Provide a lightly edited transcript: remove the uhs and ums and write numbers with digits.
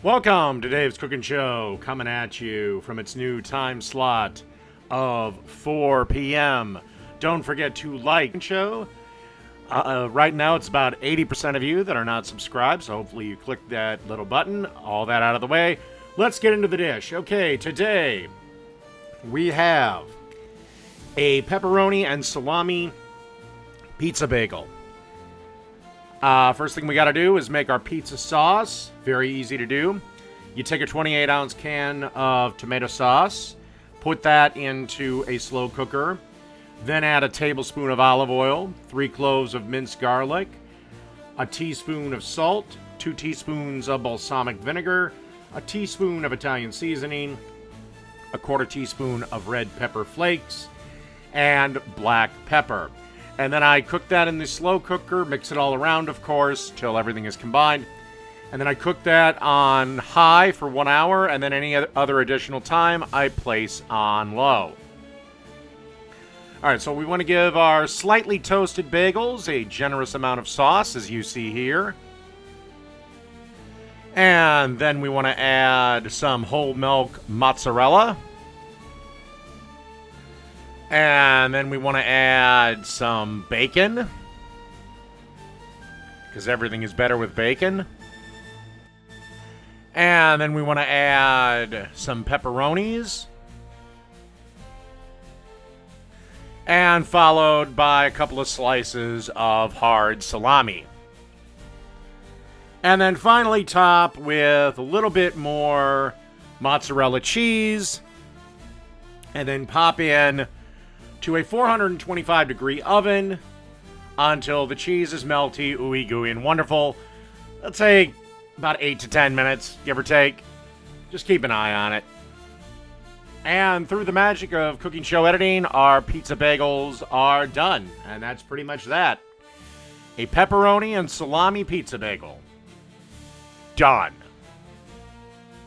Welcome to Dave's Cooking Show, coming at you from its new time slot of 4 p.m. Don't forget to like the show. Right now, it's about 80% of you that are not subscribed, so hopefully you click that little button. All that out of the way. Let's get into the dish. Okay, today we have a pepperoni and salami pizza bagel. First thing we got to do is make our pizza sauce. Very easy to do. You take a 28-ounce can of tomato sauce, put that into a slow cooker, then add a tablespoon of olive oil, 3 cloves of minced garlic, a teaspoon of salt, 2 teaspoons of balsamic vinegar, a teaspoon of Italian seasoning, a 1/4 teaspoon of red pepper flakes, and black pepper. And then I cook that in the slow cooker, mix it all around, of course, till everything is combined. And then I cook that on high for 1 hour, and then any other additional time I place on low. All right, so we want to give our slightly toasted bagels a generous amount of sauce, as you see here. And then we want to add some whole milk mozzarella. And then we want to add some bacon, because everything is better with bacon. And then we want to add some pepperonis. And followed by a couple of slices of hard salami. And then finally top with a little bit more mozzarella cheese. And then pop in to a 425 degree oven until the cheese is melty, ooey gooey, and wonderful. Let's say about 8 to 10 minutes, give or take. Just keep an eye on it. And through the magic of cooking show editing, our pizza bagels are done. And that's pretty much that. A pepperoni and salami pizza bagel. Done.